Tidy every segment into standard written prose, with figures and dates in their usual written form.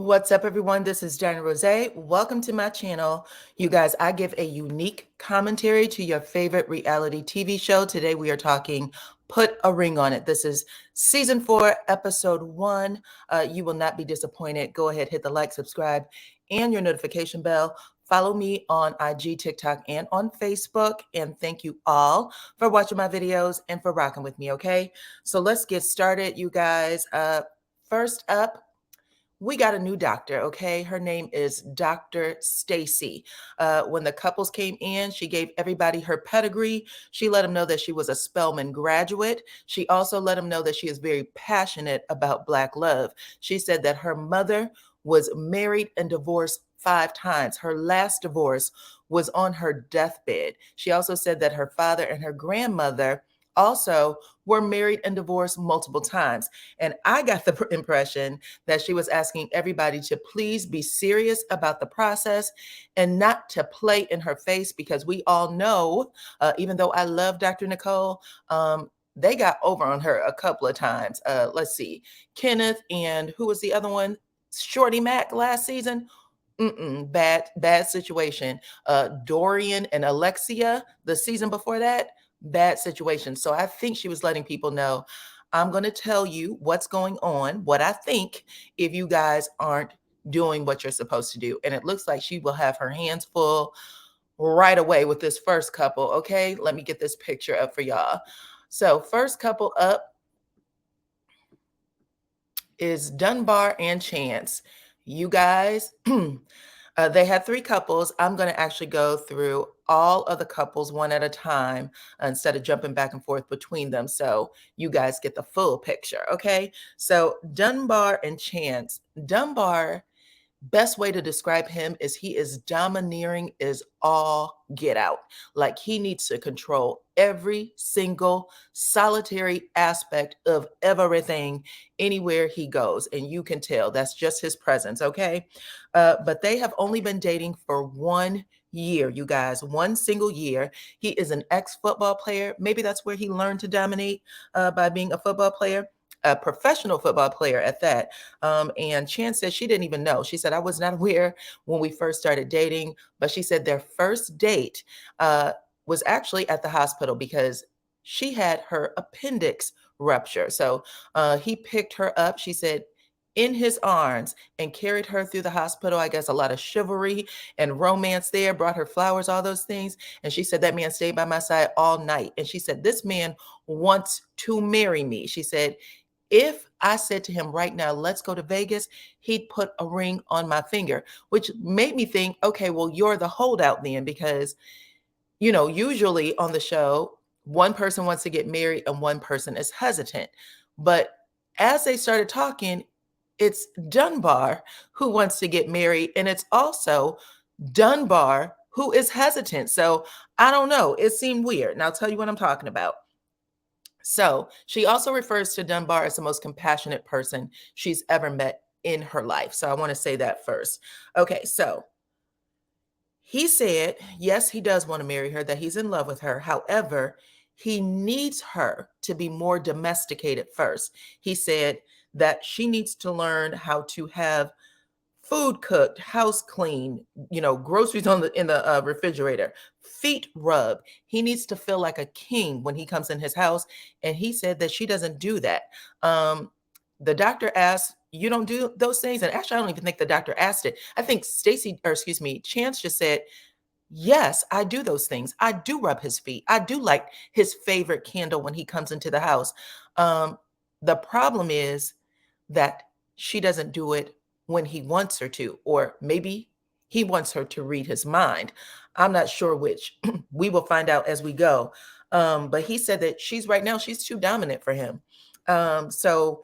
What's up, everyone? This is DyanaRozay. Welcome to my channel. You guys, I give a unique commentary to your favorite reality TV show. Today, we are talking Put a Ring on It. This is season 4, episode 1. You will not be disappointed. Go ahead, hit the like, subscribe, and your notification bell. Follow me on IG, TikTok, and on Facebook. And thank you all for watching my videos and for rocking with me, okay? So let's get started, you guys. First up, we got a new doctor, okay? Her name is Dr. Stacy. When the couples came in, she gave everybody her pedigree. She let them know that she was a Spelman graduate. She also let them know that she is very passionate about Black love. She said that her mother was married and divorced 5 times. Her last divorce was on her deathbed. She also said that her father and her grandmother also were married and divorced multiple times. And I got the impression that she was asking everybody to please be serious about the process and not to play in her face, because we all know, even though I love Dr. Nicole, they got over on her a couple of times. Let's see, Kenneth and who was the other one? Shorty Mac last season. Bad situation. Dorian and Alexia the season before that, bad situation. So I think she was letting people know, I'm going to tell you what's going on, what I think, if you guys aren't doing what you're supposed to do. And it looks like she will have her hands full right away with this first couple. Okay, let me get this picture up for y'all. So first couple up is Dunbar and Chance. You guys, they had 3 couples. I'm going to actually go through all of the couples one at a time instead of jumping back and forth between them, so you guys get the full picture, okay? So Dunbar and Chance. Dunbar, best way to describe him is he is domineering is all get out. Like, he needs to control every single solitary aspect of everything anywhere he goes. And you can tell that's just his presence, okay? But they have only been dating for 1 year, you guys, 1 single year. He is an ex-football player. Maybe that's where he learned to dominate, by being a football player. A professional football player at that. And Chance said she didn't even know. She said, I was not aware when we first started dating, but she said their first date was actually at the hospital because she had her appendix rupture. So he picked her up, she said, in his arms and carried her through the hospital. I guess a lot of chivalry and romance there, brought her flowers, all those things. And she said, that man stayed by my side all night. And she said, this man wants to marry me. She said, if I said to him right now, let's go to Vegas, he'd put a ring on my finger, which made me think, okay, well, you're the holdout then, because, you know, usually on the show, one person wants to get married and one person is hesitant. But as they started talking, it's Dunbar who wants to get married, and it's also Dunbar who is hesitant. So I don't know. It seemed weird. And I'll tell you what I'm talking about. So she also refers to Dunbar as the most compassionate person she's ever met in her life. So I want to say that first. Okay, so he said, yes, he does want to marry her, that he's in love with her. However, he needs her to be more domesticated first. He said that she needs to learn how to have food cooked, house clean, you know, groceries in the refrigerator, feet rubbed. He needs to feel like a king when he comes in his house. And he said that she doesn't do that. The doctor asked, you don't do those things? And actually, I don't even think the doctor asked it. I think Chance just said, yes, I do those things. I do rub his feet. I do like his favorite candle when he comes into the house. The problem is that she doesn't do it when he wants her to, or maybe he wants her to read his mind. I'm not sure which. We will find out as we go. But he said that she's too dominant for him. So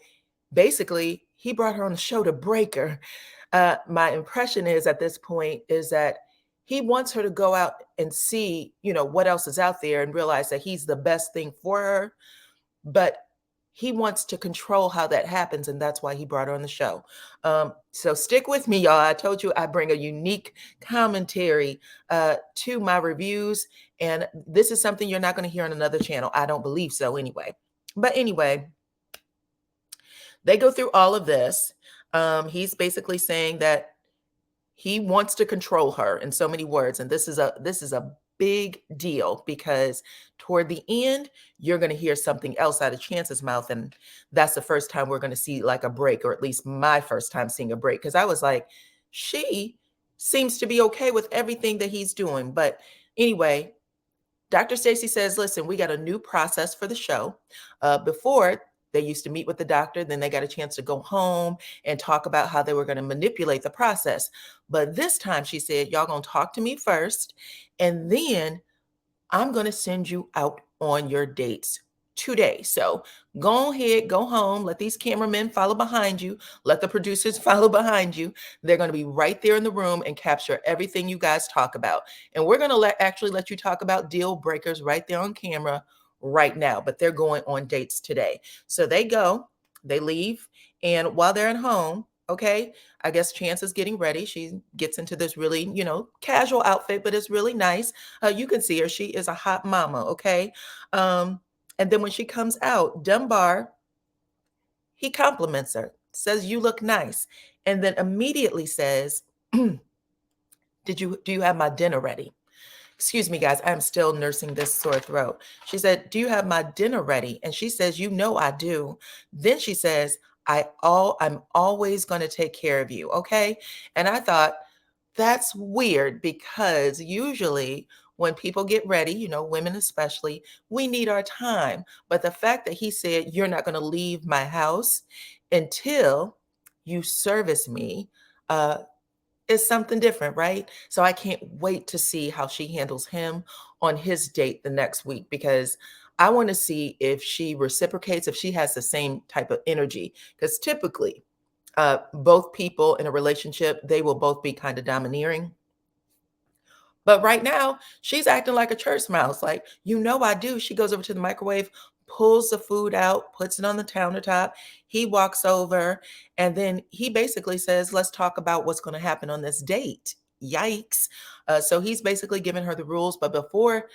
basically, he brought her on the show to break her. My impression is at this point is that he wants her to go out and see, you know, what else is out there and realize that he's the best thing for her. But he wants to control how that happens, and that's why he brought her on the show. So stick with me, y'all. I told you I bring a unique commentary to my reviews, and this is something you're not going to hear on another channel. I don't believe so anyway. But anyway, they go through all of this. He's basically saying that he wants to control her in so many words, and this is a big deal because toward the end, you're going to hear something else out of Chance's mouth, and that's the first time we're going to see like a break, or at least my first time seeing a break, because I was like, she seems to be okay with everything that he's doing. But anyway, Dr. Stacy says, listen, we got a new process for the show. Before, they used to meet with the doctor, then they got a chance to go home and talk about how they were going to manipulate the process. But this time, she said, y'all going to talk to me first, and then I'm going to send you out on your dates today. So go ahead, go home, let these cameramen follow behind you, let the producers follow behind you. They're going to be right there in the room and capture everything you guys talk about. And we're going to actually let you talk about deal breakers right there on camera right now. But they're going on dates today. So they go, they leave, and while they're at home, okay, I guess Chance is getting ready. She gets into this really, casual outfit, but it's really nice. You can see her. She is a hot mama, okay? Um, and then when she comes out, Dunbar, he compliments her, says, "You look nice." And then immediately says, do you have my dinner ready? Excuse me, guys, I'm still nursing this sore throat. She said, "Do you have my dinner ready?" And she says, "You know I do." Then she says, I'm always going to take care of you, okay? And I thought, that's weird because usually when people get ready, women especially, we need our time. But the fact that he said, "You're not going to leave my house until you service me," uh, is something different, right? So I can't wait to see how she handles him on his date the next week, because I want to see if she reciprocates, if she has the same type of energy. Because typically, both people in a relationship, they will both be kind of domineering. But right now, she's acting like a church mouse. Like, I do. She goes over to the microwave, pulls the food out, puts it on the countertop. He walks over, and then he basically says, "Let's talk about what's going to happen on this date." Yikes. So he's basically giving her the rules. But before,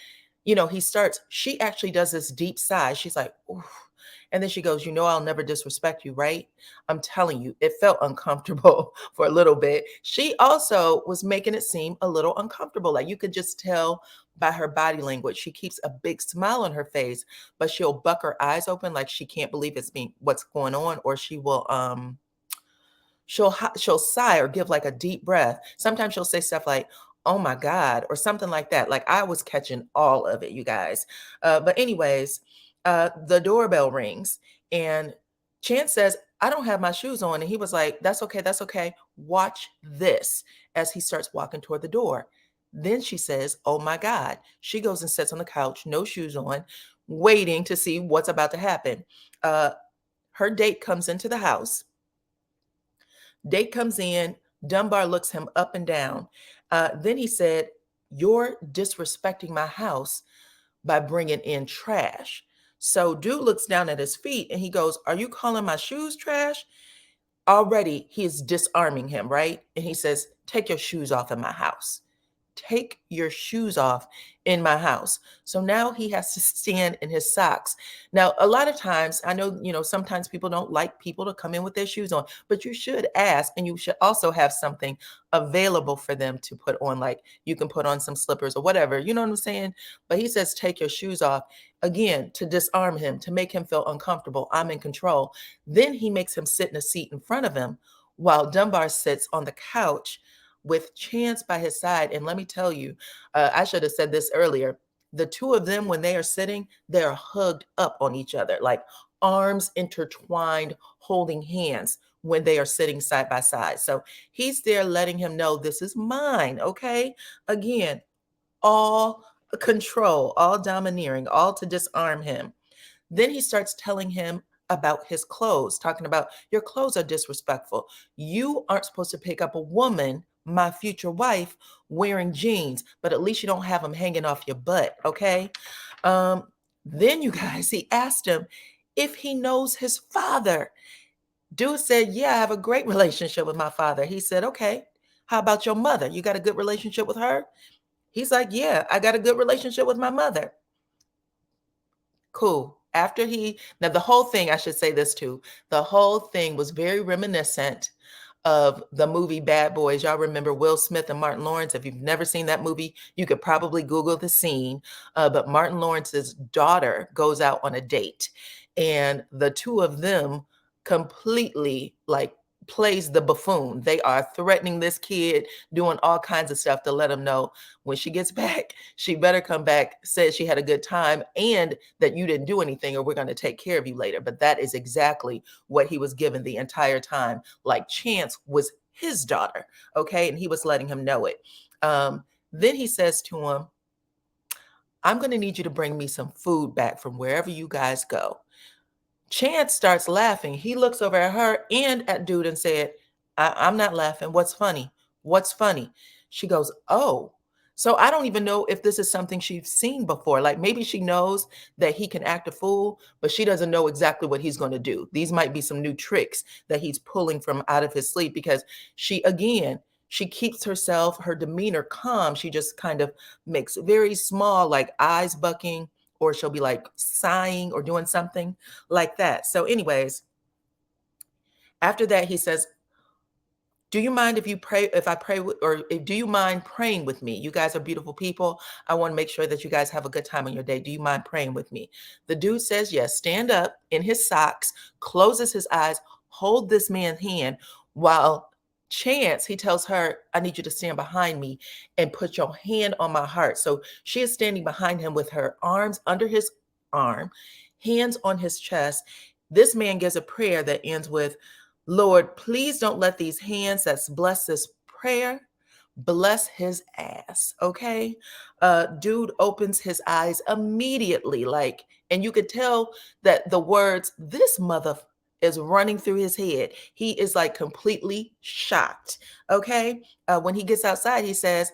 he starts, she actually does this deep sigh. She's like, "Oof." And then she goes, "I'll never disrespect you, right?" I'm telling you, it felt uncomfortable for a little bit. She also was making it seem a little uncomfortable. Like, you could just tell by her body language. She keeps a big smile on her face, but she'll buck her eyes open like she can't believe what's going on, or she'll sigh or give like a deep breath. Sometimes she'll say stuff like, "Oh my God," or something like that. Like, I was catching all of it, you guys. But anyways, the doorbell rings, and Chance says, "I don't have my shoes on." And he was like, "That's okay. That's okay. Watch this," as he starts walking toward the door. Then she says, "Oh my God." She goes and sits on the couch, no shoes on, waiting to see what's about to happen. Uh, her date comes into the house. Date comes in. Dunbar looks him up and down. Then he said, "You're disrespecting my house by bringing in trash." So dude looks down at his feet and he goes, "Are you calling my shoes trash?" Already he is disarming him, right? And he says, "Take your shoes off in my house. Take your shoes off in my house." So now he has to stand in his socks. Now, a lot of times, I know, sometimes people don't like people to come in with their shoes on, but you should ask, and you should also have something available for them to put on. Like, you can put on some slippers or whatever. You know what I'm saying? But he says, "Take your shoes off." Again, to disarm him, to make him feel uncomfortable. I'm in control. Then he makes him sit in a seat in front of him while Dunbar sits on the couch with Chance by his side. And let me tell you, I should have said this earlier. The two of them, when they are sitting, they are hugged up on each other, like arms intertwined, holding hands when they are sitting side by side. So he's there letting him know, "This is mine." Okay. Again, all control, all domineering, all to disarm him. Then he starts telling him about his clothes, talking about, "Your clothes are disrespectful. You aren't supposed to pick up a woman, my future wife, wearing jeans, but at least you don't have them hanging off your butt." Okay. Then you guys, he asked him if he knows his father. Dude said, "Yeah, I have a great relationship with my father." He said, "Okay. How about your mother? You got a good relationship with her?" He's like, "Yeah, I got a good relationship with my mother." Cool. Now the whole thing, I should say this too, the whole thing was very reminiscent. of the movie Bad Boys. Y'all remember Will Smith and Martin Lawrence? If you've never seen that movie, you could probably Google the scene. But Martin Lawrence's daughter goes out on a date, and the two of them completely like plays the buffoon. They are threatening this kid, doing all kinds of stuff to let him know when she gets back, she better come back, says she had a good time, and that you didn't do anything, or we're going to take care of you later. But that is exactly what he was given the entire time. Like Chance was his daughter, okay? And he was letting him know it. Then he says to him, I'm going to need you to bring me some food back from wherever you guys go. Chance starts laughing. He looks over at her and at dude and said, I'm not laughing. What's funny? What's funny? She goes, oh. So I don't even know if this is something she's seen before. Like maybe she knows that he can act a fool, but she doesn't know exactly what he's going to do. These might be some new tricks that he's pulling from out of his sleep, because she keeps herself, her demeanor calm. She just kind of makes very small, like eyes bucking, or she'll be like sighing or doing something like that. So, anyways, after that, he says, do you mind if you pray, if I pray, do you mind praying with me? You guys are beautiful people. I want to make sure that you guys have a good time on your day. Do you mind praying with me? The dude says yes. Stand up in his socks, closes his eyes, hold this man's hand, while Chance, he tells her, I need you to stand behind me and put your hand on my heart. So she is standing behind him with her arms under his arm, hands on his chest. This man gives a prayer that ends with, Lord, please don't let these hands that's blessed this prayer bless his ass. Okay. Dude opens his eyes immediately, like, and you could tell that the words, this mother is running through his head. He is like completely shocked. Okay. When he gets outside, he says,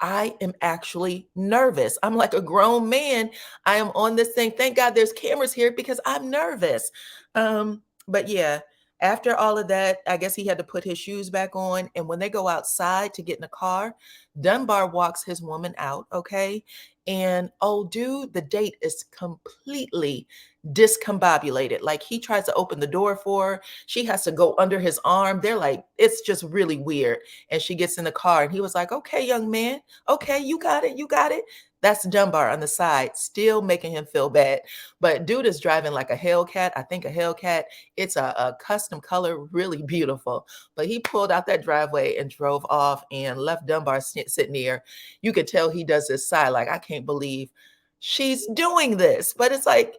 I am actually nervous. I'm like a grown man. I am on this thing. Thank God there's cameras here because I'm nervous. But yeah, after all of that, I guess he had to put his shoes back on. And when they go outside to get in the car, Dunbar walks his woman out. Okay. And oh, dude, the date is completely discombobulated. Like he tries to open the door for her. She has to go under his arm. They're like, it's just really weird. And she gets in the car and he was like, okay, young man. Okay, you got it. You got it. That's Dunbar on the side, still making him feel bad. But dude is driving like a Hellcat. I think a Hellcat. It's a custom color, really beautiful. But he pulled out that driveway and drove off and left Dunbar sitting there. You could tell he does this side, like, I can't believe she's doing this. But it's like,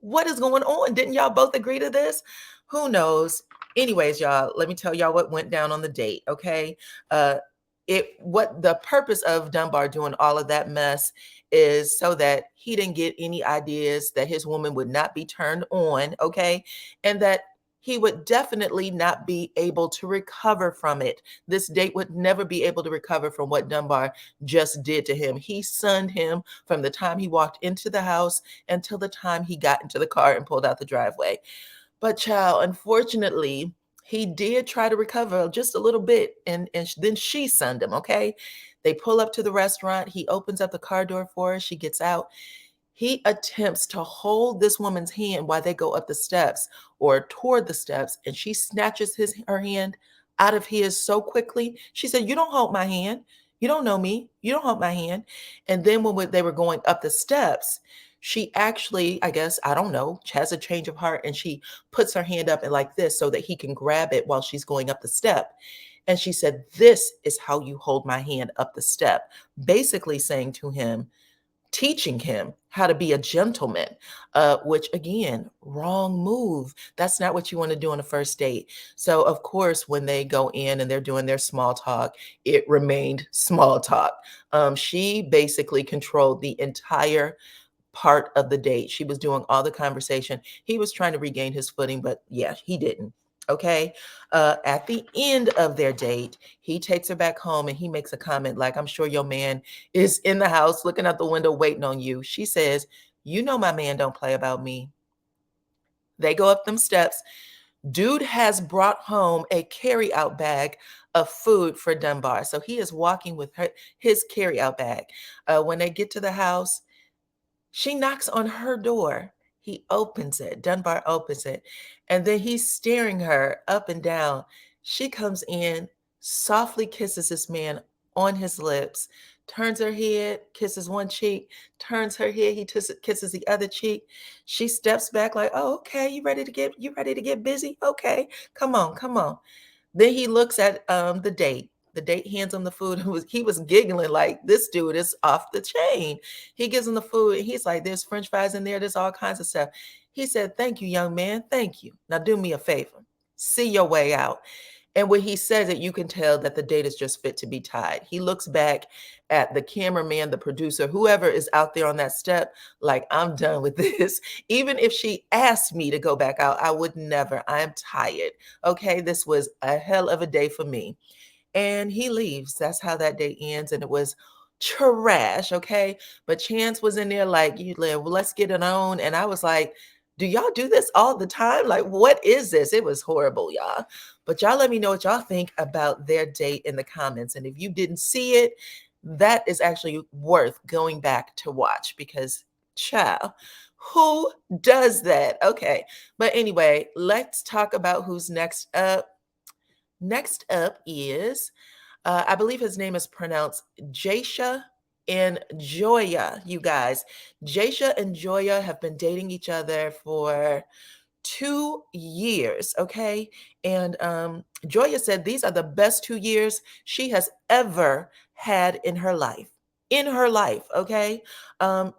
what is going on? Didn't y'all both agree to this? Who knows? Anyways, y'all, let me tell y'all what went down on the date, okay? What the purpose of Dunbar doing all of that mess is so that he didn't get any ideas that his woman would not be turned on, okay? And that he would definitely not be able to recover from it. This date would never be able to recover from what Dunbar just did to him. He sunned him from the time he walked into the house until the time he got into the car and pulled out the driveway. But child, unfortunately, he did try to recover just a little bit, and then she sunned him, okay? They pull up to the restaurant. He opens up the car door for her. She gets out. He attempts to hold this woman's hand while they go up the steps or toward the steps, and she snatches her hand out of his so quickly. She said, you don't hold my hand. You don't know me. You don't hold my hand. And then when they were going up the steps, she actually, I guess, I don't know, has a change of heart, and she puts her hand up and like this so that he can grab it while she's going up the step. And she said, this is how you hold my hand up the step, basically saying to him, teaching him how to be a gentleman, which again, wrong move. That's not what you want to do on a first date. So of course, when they go in and they're doing their small talk, it remained small talk. She basically controlled the entire part of the date. She was doing all the conversation. He was trying to regain his footing, but yeah, he didn't. Okay. At the end of their date, he takes her back home and he makes a comment like, I'm sure your man is in the house looking out the window waiting on you. She says, you know, my man don't play about me. They go up them steps. Dude has brought home a carry-out bag of food for Dunbar. So he is walking with his carry-out bag. When they get to the house, she knocks on her door. He opens it. Dunbar opens it. And then he's staring her up and down. She comes in, softly kisses this man on his lips, turns her head, kisses one cheek, turns her head, he kisses the other cheek. She steps back like, "Oh, okay, you ready to get busy? Okay, come on, come on." Then he looks at the date. The date hands him the food. He was giggling like this dude is off the chain. He gives him the food. And he's like, "There's French fries in there. There's all kinds of stuff." He said, "Thank you, young man. Thank you. Now do me a favor. See your way out." And when he says it, you can tell that the date is just fit to be tied. He looks back at the cameraman, the producer, whoever is out there on that step, like, "I'm done with this." Even if she asked me to go back out, I would never. I am tired. Okay, this was a hell of a day for me. And he leaves. That's how that day ends. And it was trash. Okay. But Chance was in there like, "You live, well, let's get it on." And I was like, "Do y'all do this all the time? Like, what is this?" It was horrible, y'all. But y'all let me know what y'all think about their date in the comments. And if you didn't see it, that is actually worth going back to watch because, child, who does that? Okay. But anyway, let's talk about who's next up. Next up is, I believe his name is pronounced Jasha and Joya, you guys. Jasha and Joya have been dating each other for 2 years, okay? And Joya said these are the best 2 years she has ever had in her life. In her life, okay?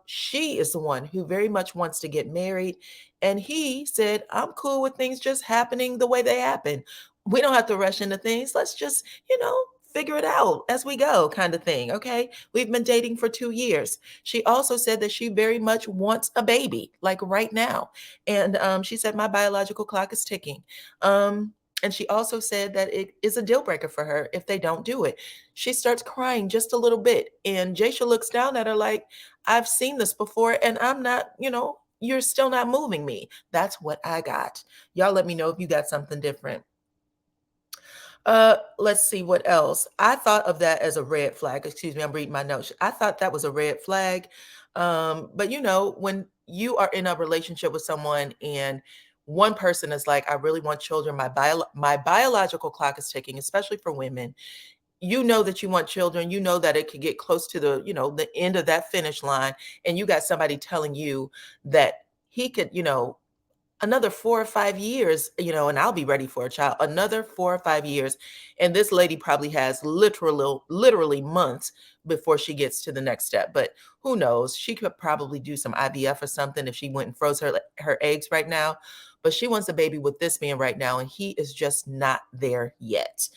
She is the one who very much wants to get married. And he said, "I'm cool with things just happening the way they happen. We don't have to rush into things. Let's just, figure it out as we go," kind of thing, okay? We've been dating for 2 years. She also said that she very much wants a baby, like right now. And she said, "My biological clock is ticking." And she also said that it is a deal breaker for her if they don't do it. She starts crying just a little bit. And Jasha looks down at her like, "I've seen this before and I'm not, you're still not moving me." That's what I got. Y'all let me know if you got something different. Let's see what else. I thought of that as a red flag. Excuse me, I'm reading my notes. I thought that was a red flag. But when you are in a relationship with someone and one person is like, "I really want children. My biological clock is ticking," especially for women. You know that you want children. You know that it could get close to the end of that finish line, and you got somebody telling you that he could, another 4 or 5 years, and I'll be ready for a child. Another 4 or 5 years. And this lady probably has literally months before she gets to the next step. But who knows? She could probably do some IVF or something if she went and froze her eggs right now. But she wants a baby with this man right now, and he is just not there yet.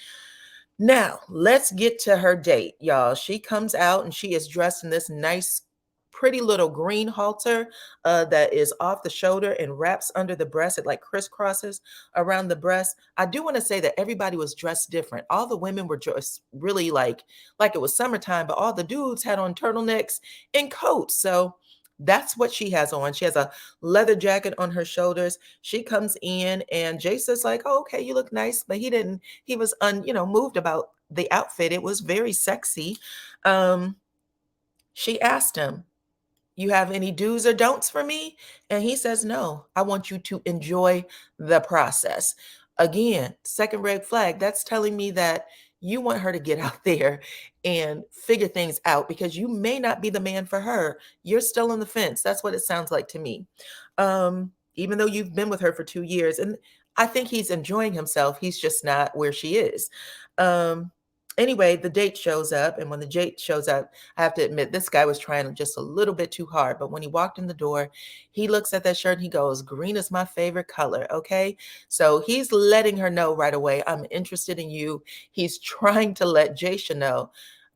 Now, let's get to her date, y'all. She comes out and she is dressed in this nice, pretty little green halter that is off the shoulder and wraps under the breast. It like crisscrosses around the breast. I do want to say that everybody was dressed different. All the women were dressed really like it was summertime, but all the dudes had on turtlenecks and coats. So that's what she has on. She has a leather jacket on her shoulders. She comes in and Jason's like, "Oh, okay, you look nice." But he was moved about the outfit. It was very sexy. Um, she asked him, "You have any do's or don'ts for me?" And he says, "No, I want you to enjoy the process." Again, second red flag. That's telling me that you want her to get out there and figure things out because you may not be the man for her. You're still on the fence. That's what it sounds like to me. Even though you've been with her for 2 years, and I think he's enjoying himself, he's just not where she is. Um, anyway, the date shows up, and when the date shows up, I have to admit, this guy was trying just a little bit too hard. But when he walked in the door, he looks at that shirt and he goes, "Green is my favorite color." Okay. So he's letting her know right away, "I'm interested in you." He's trying to let Jasha know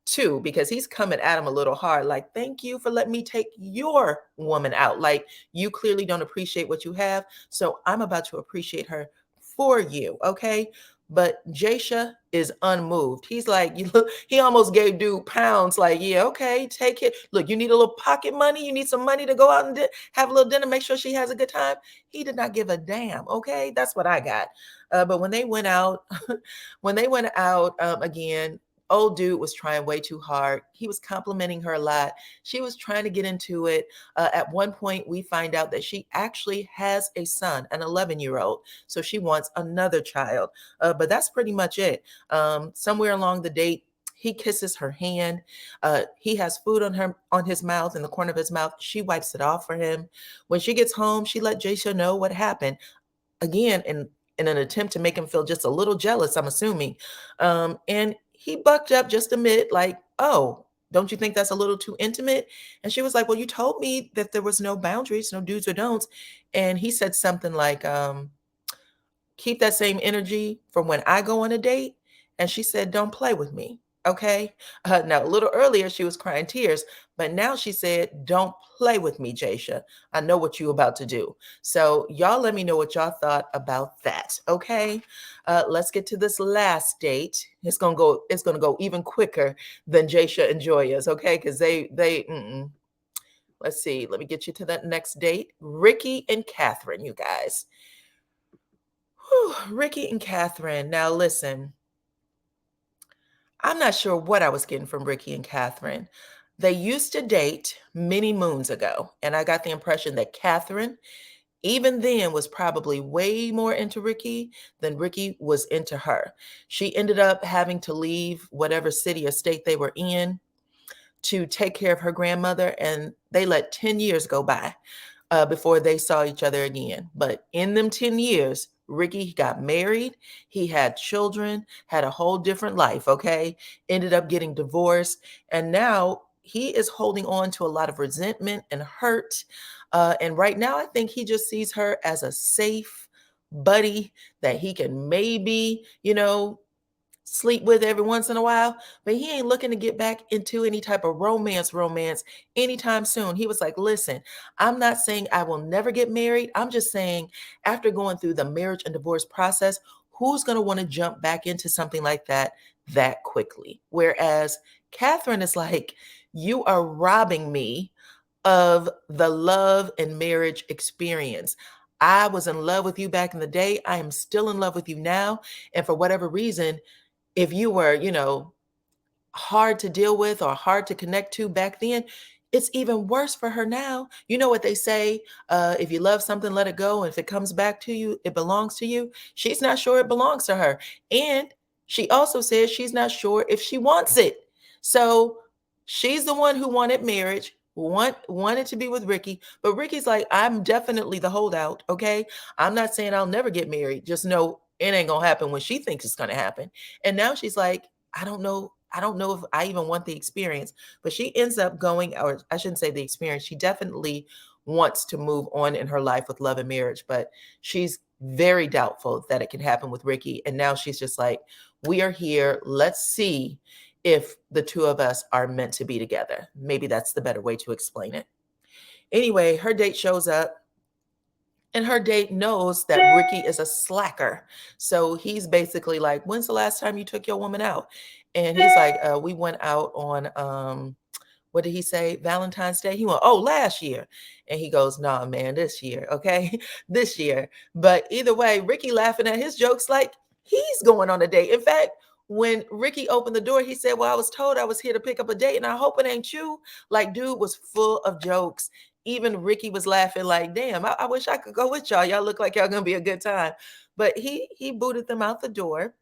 too, because he's coming at him a little hard. Like, "Thank you for letting me take your woman out. Like, you clearly don't appreciate what you have. So I'm about to appreciate her for you." Okay. But Jasha is unmoved. He's like, you look, he almost gave dude pounds, like, "Yeah, okay, take it. Look, you need a little pocket money. You need some money to go out and have a little dinner, make sure she has a good time." He did not give a damn. Okay. That's what I got. But when they went out, again, Old dude was trying way too hard. He was complimenting her a lot. She was trying to get into it. At one point, we find out that she actually has a son, an 11-year-old. So she wants another child. But that's pretty much it. Somewhere along the date, he kisses her hand. He has food on his mouth, in the corner of his mouth. She wipes it off for him. When she gets home, she let Jasha know what happened. Again, in an attempt to make him feel just a little jealous, I'm assuming. And he bucked up just a bit, like, oh, don't you think that's a little too intimate? And she was like, well, you told me that there was no boundaries, no do's or don'ts. And he said something like, keep that same energy from when I go on a date. And she said, don't play with me. Okay. Now, a little earlier, she was crying tears, but now she said, don't play with me, Jasha. I know what you're about to do. So, y'all let me know what y'all thought about that. Okay. Let's get to this last date. It's gonna go even quicker than Jasha and Joya's, okay? Because let's see. Let me get you to that next date. Ricky and Catherine, you guys. Whew, Ricky and Catherine. Now, listen, I'm not sure what I was getting from Ricky and Catherine. They used to date many moons ago, and I got the impression that Catherine, even then, was probably way more into Ricky than Ricky was into her. She ended up having to leave whatever city or state they were in to take care of her grandmother, and they let 10 years go by before they saw each other again. But in them 10 years, Ricky got married, he had children, had a whole different life, okay? Ended up getting divorced, and now he is holding on to a lot of resentment and hurt. And right now, I think he just sees her as a safe buddy that he can maybe, sleep with every once in a while, but he ain't looking to get back into any type of romance anytime soon. He was like, listen, I'm not saying I will never get married. I'm just saying, after going through the marriage and divorce process, who's going to want to jump back into something like that quickly? Whereas Catherine is like, you are robbing me of the love and marriage experience. I was in love with you back in the day. I am still in love with you now. And for whatever reason, if you were, hard to deal with or hard to connect to back then, it's even worse for her now. You know what they say, if you love something, let it go. And if it comes back to you, it belongs to you. She's not sure it belongs to her. And she also says she's not sure if she wants it. So she's the one who wanted marriage, wanted to be with Ricky. But Ricky's like, I'm definitely the holdout. Okay. I'm not saying I'll never get married. Just know it ain't going to happen when she thinks it's going to happen. And now she's like, I don't know. I don't know if I even want the experience, but she ends up going, or I shouldn't say the experience. She definitely wants to move on in her life with love and marriage, but she's very doubtful that it can happen with Ricky. And now she's just like, we are here. Let's see if the two of us are meant to be together. Maybe that's the better way to explain it. Anyway, her date shows up. And her date knows that Ricky is a slacker. So he's basically like, when's the last time you took your woman out? And he's like, we went out on, what did he say? Valentine's Day? He went, oh, last year. And he goes, nah, man, this year. Okay. This year. But either way, Ricky laughing at his jokes like he's going on a date. In fact, when Ricky opened the door, he said, well, I was told I was here to pick up a date and I hope it ain't you. Like, dude was full of jokes. Even Ricky was laughing like, damn, I wish I could go with y'all. Y'all look like y'all gonna be a good time. But he booted them out the door.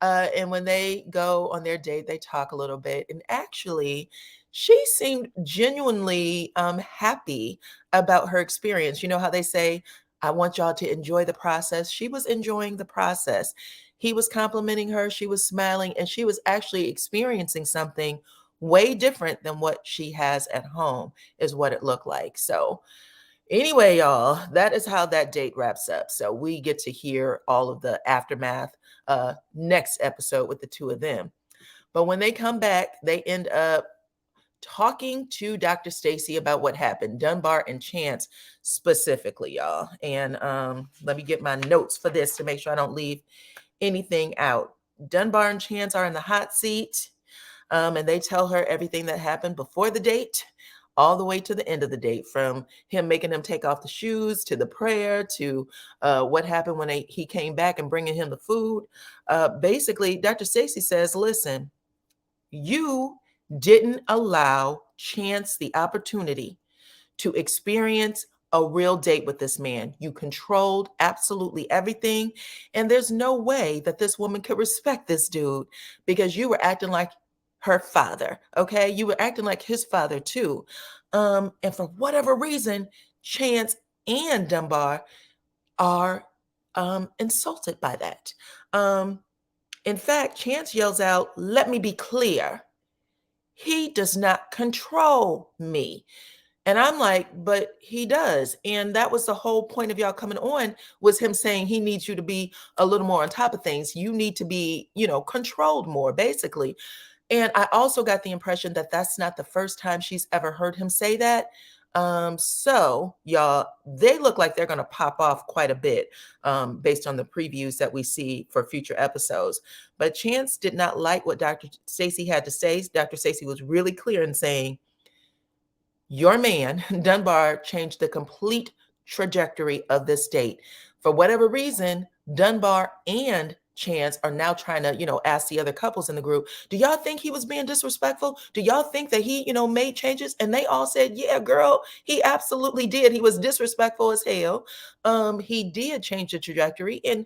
And when they go on their date, they talk a little bit. And actually, she seemed genuinely happy about her experience. You know how they say, I want y'all to enjoy the process. She was enjoying the process. He was complimenting her. She was smiling, and she was actually experiencing something way different than what she has at home, is what it looked like. So, anyway, y'all, that is how that date wraps up. So we get to hear all of the aftermath next episode with the two of them. But when they come back, they end up talking to Dr. Stacy about what happened, Dunbar and Chance specifically, y'all. And let me get my notes for this to make sure I don't leave anything out. Dunbar and Chance are in the hot seat, and they tell her everything that happened before the date, all the way to the end of the date, from him making them take off the shoes to the prayer to what happened when he came back and bringing him the food. Basically, Dr. Stacy says, listen, You didn't allow Chance the opportunity to experience a real date with this man. You controlled absolutely everything. And there's no way that this woman could respect this dude because you were acting like her father. Okay. You were acting like his father too. And for whatever reason, Chance and Dunbar are insulted by that. Um, in fact, Chance yells out, "Let me be clear. He does not control me." And I'm like, but he does. And that was the whole point of y'all coming on, was him saying he needs you to be a little more on top of things. You need to be, controlled more, basically. And I also got the impression that that's not the first time she's ever heard him say that. So y'all, they look like they're going to pop off quite a bit based on the previews that we see for future episodes. But Chance did not like what Dr. Stacy had to say. Dr. Stacy was really clear in saying, your man, Dunbar, changed the complete trajectory of this date. For whatever reason, Dunbar and Chance are now trying to, ask the other couples in the group, do y'all think he was being disrespectful? Do y'all think that he, made changes? And they all said, yeah, girl, he absolutely did. He was disrespectful as hell. He did change the trajectory. And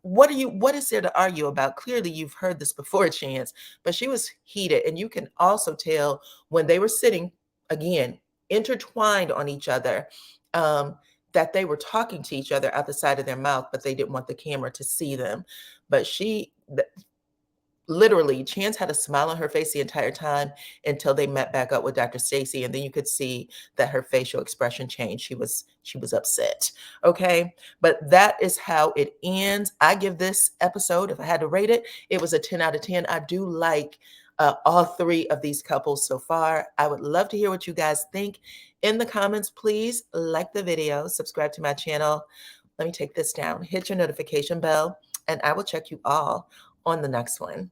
what is there to argue about? Clearly, you've heard this before, Chance, but she was heated. And you can also tell when they were sitting, again, intertwined on each other, that they were talking to each other out the side of their mouth, but they didn't want the camera to see them. But literally, Chance had a smile on her face the entire time until they met back up with Dr. Stacy, and then you could see that her facial expression changed. She was upset. Okay, but that is how it ends. I give this episode, if I had to rate it, it was a 10 out of 10. I do like all three of these couples so far. I would love to hear what you guys think in the comments. Please like the video, subscribe to my channel. Let me take this down, hit your notification bell, and I will check you all on the next one.